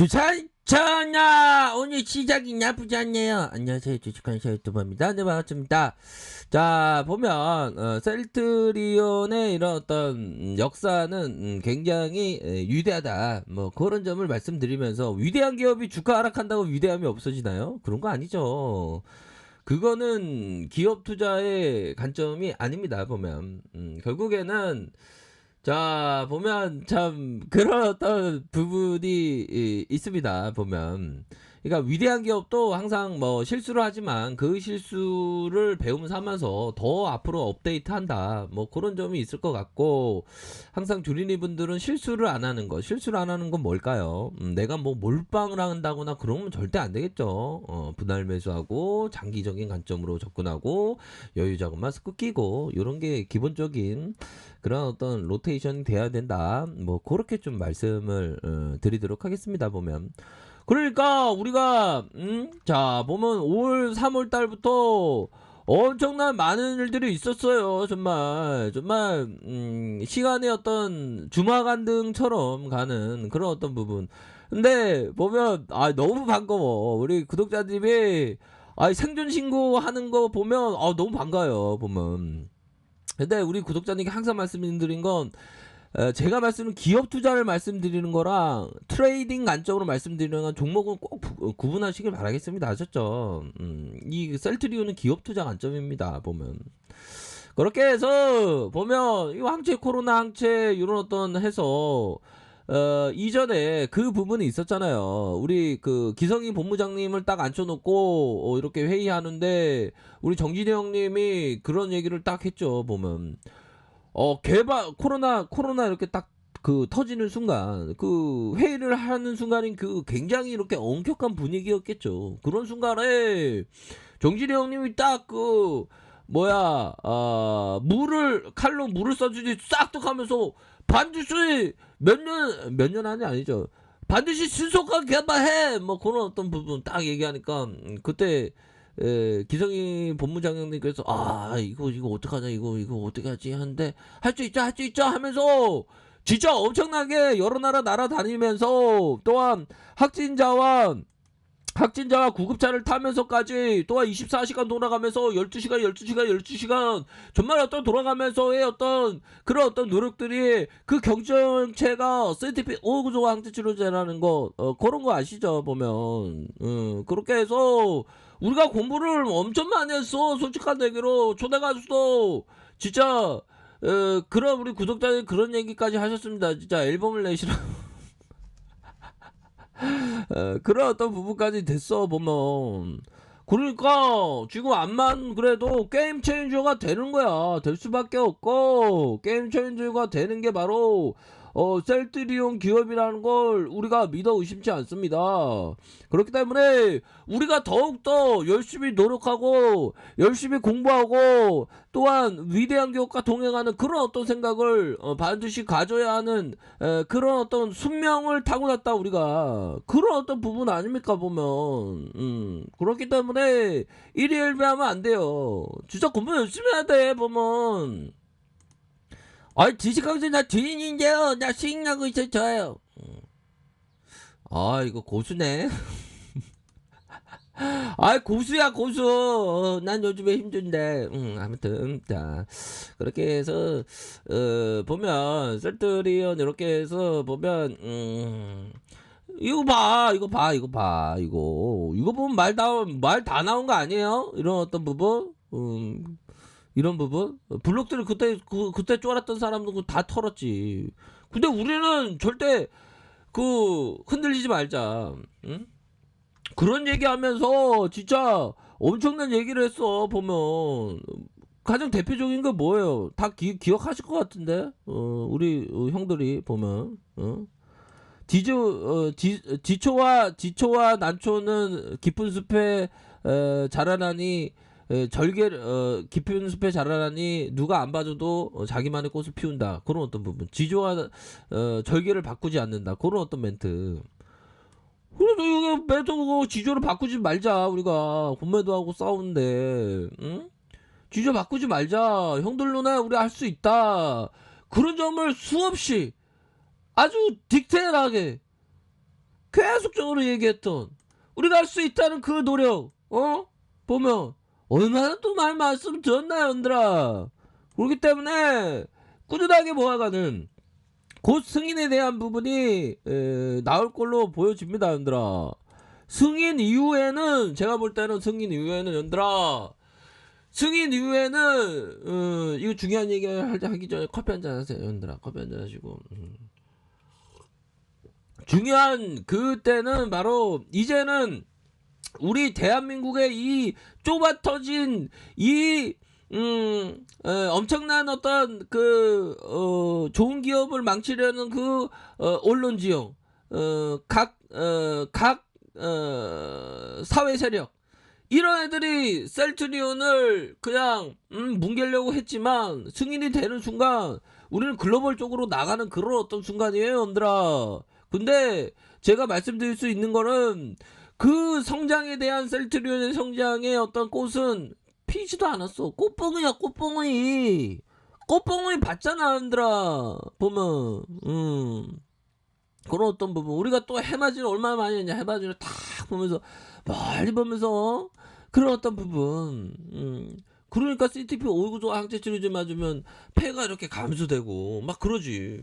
주차천야 오늘 시작이 나쁘지 않네요. 안녕하세요, 주식관사 유튜버입니다. 네, 반갑습니다. 자, 보면 셀트리온의 이런 어떤 역사는 굉장히 위대하다, 뭐 그런 점을 말씀드리면서, 위대한 기업이 주가 하락한다고 위대함이 없어지나요? 그런 거 아니죠. 그거는 기업 투자의 관점이 아닙니다. 보면 결국에는, 자, 보면 참 그런 어떤 부분이 있습니다. 보면. 그러니까 위대한 기업도 항상 뭐 실수를 하지만 그 실수를 배움 삼아서 더 앞으로 업데이트한다, 뭐 그런 점이 있을 것 같고, 항상 주린이 분들은 실수를 안 하는 거. 실수를 안 하는 건 뭘까요? 내가 뭐 몰빵을 한다거나 그러면 절대 안 되겠죠. 분할 매수하고 장기적인 관점으로 접근하고 여유 자금 마스크 끼고, 이런 게 기본적인 그런 어떤 로테이션이 돼야 된다, 뭐 그렇게 좀 말씀을 드리도록 하겠습니다. 보면, 그러니까 우리가 자, 보면 5월 3월 달부터 엄청난 많은 일들이 있었어요. 정말 시간의 어떤 주마간등처럼 가는 그런 어떤 부분. 근데 보면 너무 반가워. 우리 구독자님이 생존 신고하는 거 보면 너무 반가워요. 보면. 근데 우리 구독자님께 항상 말씀드린 건, 제가 말씀은 기업 투자를 말씀드리는 거랑 트레이딩 관점으로 말씀드리는 건 종목은 꼭 구분하시길 바라겠습니다. 아셨죠? 이 셀트리온은 기업 투자 관점입니다. 보면. 그렇게 해서 보면 이 항체, 코로나 항체 이런 어떤 해서 이전에 그 부분이 있었잖아요. 우리 그 기성이 본부장님을 딱 앉혀놓고 이렇게 회의하는데, 우리 정진희 형님이 그런 얘기를 딱 했죠. 보면 개발 코로나 이렇게 딱 그 터지는 순간, 그 회의를 하는 순간인 그 굉장히 이렇게 엄격한 분위기였겠죠. 그런 순간에 정진희 형님이 딱 그 뭐야, 물을 칼로 물을 써주지 싹둑 하면서, 반드시 몇 년 안이 아니죠, 반드시 신속하게 개발해, 뭐 그런 어떤 부분 딱 얘기하니까, 그때 기성이 본부장님께서 이거 어떡하냐, 이거 어떻게 하지 하는데, 할 수 있죠 하면서 진짜 엄청나게 여러 나라 날아다니면서, 또한 확진자와 구급차를 타면서까지, 또한 24시간 돌아가면서 12시간 정말 어떤 돌아가면서의 어떤 그런 어떤 노력들이, 그 경정체가 CTP 오구조 항체치료제라는 거, 그런 거 아시죠? 보면 그렇게 해서 우리가 공부를 엄청 많이 했어. 솔직한 얘기로 초대가수도 진짜 그런 우리 구독자들 그런 얘기까지 하셨습니다. 진짜 앨범을 내시라고. 그런 어떤 부분까지 됐어. 보면, 그러니까 지금 암만 그래도 게임 체인저가 되는 거야. 될 수밖에 없고, 게임 체인저가 되는 게 바로 셀트리온 기업이라는 걸 우리가 믿어 의심치 않습니다. 그렇기 때문에 우리가 더욱더 열심히 노력하고 열심히 공부하고, 또한 위대한 기업과 동행하는 그런 어떤 생각을 반드시 가져야 하는 그런 어떤 숙명을 타고났다. 우리가 그런 어떤 부분 아닙니까? 보면 그렇기 때문에 일희일비하면 안 돼요. 진짜 공부 열심히 해야 돼. 보면 지식강사 나 주인인데요, 나 수익 나고 있어 저요. 이거 고수네. 고수야, 고수. 난 요즘에 힘든데. 아무튼, 자, 그렇게 해서, 보면, 셀트리온, 이렇게 해서, 보면, 이거 보면 말 다 나온 거 아니에요? 이런 어떤 부분? 이런 부분? 블록들을 그때 쫄았던 사람들 다 털었지. 근데 우리는 절대 흔들리지 말자. 응? 그런 얘기하면서 진짜 엄청난 얘기를 했어. 보면 가장 대표적인 게 뭐예요? 다 기억하실 것 같은데, 우리 형들이 보면, 지초와 난초는 깊은 숲에 자라나니, 깊은 숲에 자라나니 누가 안 봐줘도 자기만의 꽃을 피운다. 그런 어떤 부분. 지조와 절개를 바꾸지 않는다. 그런 어떤 멘트. 그래도 이거 매도 지조를 바꾸지 말자. 우리가 공매도하고 싸우는데, 응? 지조 바꾸지 말자. 형들 눈에 우리 할 수 있다. 그런 점을 수없이 아주 디테일하게 계속적으로 얘기했던 우리가 할 수 있다는 그 노력 보면 얼마나 또 말 말씀 드렸나요, 얘들아. 그렇기 때문에 꾸준하게 모아가는 곧 승인에 대한 부분이 나올 걸로 보여집니다, 얘들아. 승인 이후에는 제가 볼 때는 승인 이후에는 얘들아, 승인 이후에는 이거 중요한 얘기 하기 전에 커피 한잔 하세요, 얘들아. 커피 한잔 하시고. 중요한 그때는 바로 이제는 우리 대한민국의 이 좁아 터진 이 엄청난 어떤 그 좋은 기업을 망치려는 그 언론지형 각 사회 세력 이런 애들이 셀트리온을 그냥 뭉개려고 했지만 승인이 되는 순간 우리는 글로벌적으로 나가는 그런 어떤 순간이에요, 얘들아. 근데 제가 말씀드릴 수 있는 거는 그 성장에 대한 셀트리온의 성장의 어떤 꽃은 피지도 않았어. 꽃봉이야, 꽃봉이. 꽃봉이 봤잖아, 얘들아. 보면 그런 어떤 부분 우리가 또 해맞이를 얼마나 많이 했냐. 해맞이를 탁 보면서 멀리 보면서 그런 어떤 부분 그러니까 CTP 오구조 항체 치료제 맞으면 폐가 이렇게 감소되고 막 그러지.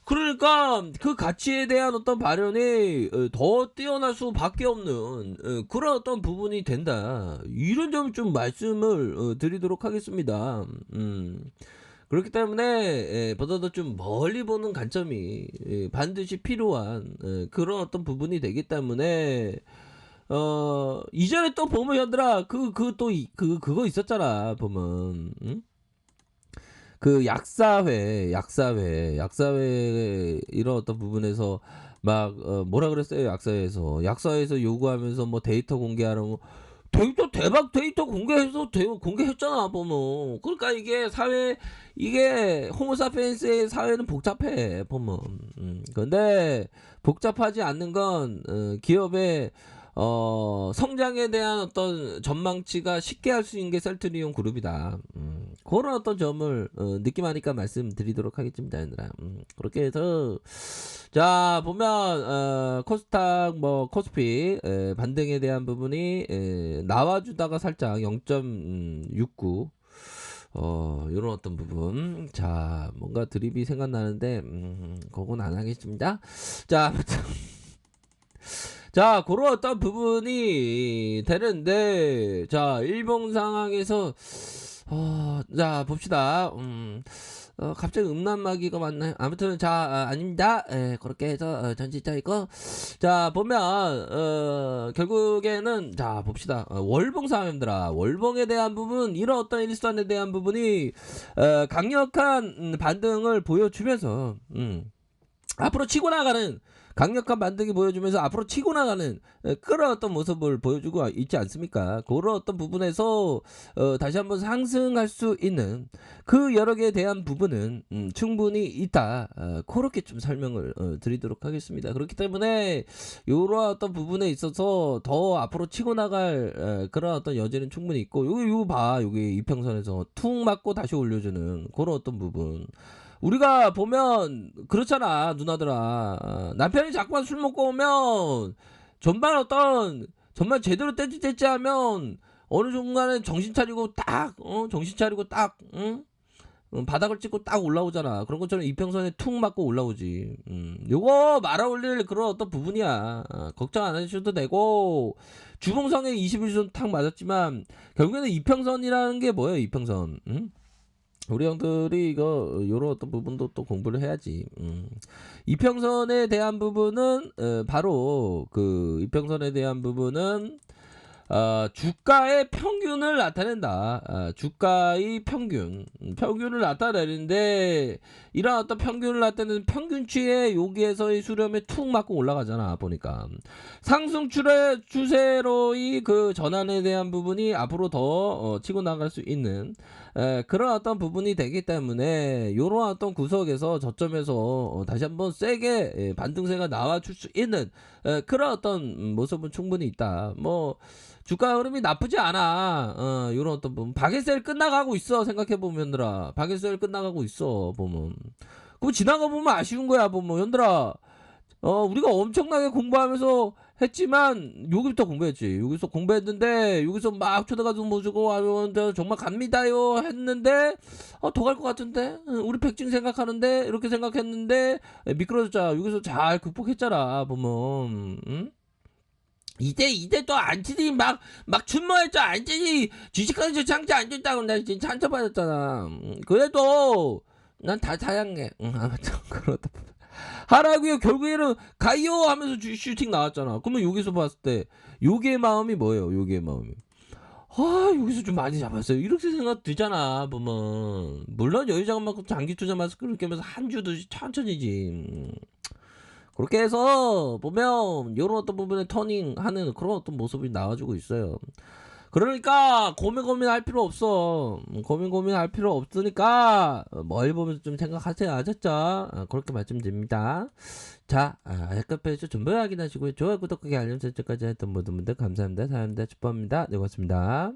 그러니까 그 가치에 대한 어떤 발현이 더 뛰어날 수밖에 없는 그런 어떤 부분이 된다. 이런 점 좀 말씀을 드리도록 하겠습니다. 그렇기 때문에 보다도 좀 멀리 보는 관점이 반드시 필요한 그런 어떤 부분이 되기 때문에 이전에 또 보면 얘들아 그거 있었잖아 보면 그 약사회 이런 어떤 부분에서 막 뭐라 그랬어요. 약사회에서 요구하면서 뭐 데이터 공개하라고 데이터 대박 데이터 공개해서 공개했잖아 보면. 그러니까 이게 호모사피엔스의 사회는 복잡해 보면. 근데 복잡하지 않는 건 기업의 성장에 대한 어떤 전망치가 쉽게 할 수 있는 게 셀트리온 그룹이다. 그런 어떤 점을 느낌하니까 말씀드리도록 하겠습니다, 얘들아. 그렇게 해서 자 보면 코스닥 뭐 코스피 반등에 대한 부분이 나와주다가 살짝 0.69 요런 어떤 부분. 자 뭔가 드립이 생각나는데 그건 안 하겠습니다. 자 아무튼 자, 그런 어떤 부분이 되는데, 자, 일본 상황에서, 자, 봅시다. 갑자기 음란마귀가 맞나요? 아무튼, 자, 아닙니다. 그렇게 해서, 전지차 있고. 자, 보면, 결국에는, 자, 봅시다. 월봉 상황입니다. 월봉에 대한 부분, 이런 어떤 일선에 대한 부분이, 강력한 반등을 보여주면서, 앞으로 치고 나가는 강력한 반등이 보여주면서 앞으로 치고 나가는 그런 어떤 모습을 보여주고 있지 않습니까? 그런 어떤 부분에서 다시 한번 상승할 수 있는 그 여러 개에 대한 부분은 충분히 있다. 그렇게 좀 설명을 드리도록 하겠습니다. 그렇기 때문에 이런 어떤 부분에 있어서 더 앞으로 치고 나갈 그런 어떤 여지는 충분히 있고 요거 봐. 여기 이평선에서 툭 맞고 다시 올려주는 그런 어떤 부분. 우리가 보면 그렇잖아 누나들아. 남편이 자꾸만 술 먹고 오면 정말 제대로 떼찌 하면 어느 순간에 정신 차리고 딱 응? 바닥을 찍고 딱 올라오잖아. 그런 것처럼 이평선에 툭 맞고 올라오지. 요거 말아 올릴 그런 어떤 부분이야. 걱정 안 하셔도 되고 주봉성에 21선 탁 맞았지만 결국에는 이평선이라는 게 뭐예요? 이평선. 우리 형들이 요런 어떤 부분도 또 공부를 해야지. 이평선에 대한 부분은 바로 그 이평선에 대한 부분은 주가의 평균을 나타낸다. 주가의 평균을 나타내는데 이런 어떤 평균을 나타내는 평균치에 여기에서의 수렴에 툭 맞고 올라가잖아. 보니까 상승 추세로의 그 전환에 대한 부분이 앞으로 더 치고 나갈 수 있는 그런 어떤 부분이 되기 때문에 이런 어떤 구석에서 저점에서 다시 한번 세게 반등세가 나와줄 수 있는 그런 어떤 모습은 충분히 있다. 뭐 주가 흐름이 나쁘지 않아. 이런 어떤 부분 박앤셀 끝나가고 있어. 생각해보면 박앤셀 끝나가고 있어. 보면 그럼 지나가 보면 아쉬운 거야. 보면 현들아 우리가 엄청나게 공부하면서 했지만 여기부터 공부했지. 여기서 공부했는데 여기서 막 초등학교 뭐 주고 하면 저 정말 갑니다요 했는데 더 갈 것 같은데 우리 백증 생각하는데 이렇게 생각했는데 미끄러졌잖아. 여기서 잘 극복했잖아 보면. 응? 이제 또 안치지 막 춘모했죠. 안치지 주식하는 장치 안 좋다고 나 진짜 상처받았잖아. 그래도 난 다 사양해. 응, 아무튼 그렇다. 하라고요. 결국에는 가요 하면서 슈팅 나왔잖아. 그러면 여기서 봤을 때 요기의 마음이 뭐예요? 요기의 마음이. 여기서 좀 많이 잡았어요. 이렇게 생각 들잖아. 보면 물론 여유자금만큼 장기 투자 마스크를 끼면서 한 주도 천천히지. 그렇게 해서 보면 이런 어떤 부분에 터닝하는 그런 어떤 모습이 나와주고 있어요. 그러니까 고민할 필요 없어. 고민할 필요 없으니까 멀리 보면서 좀 생각하세요. 아셨죠? 그렇게 말씀드립니다. 자, 헷갈페이지 전부 확인하시고요. 좋아요, 구독하기, 알림 설정까지 했던 모든 분들 감사합니다. 사랑합니다. 축복합니다. 네, 고맙습니다.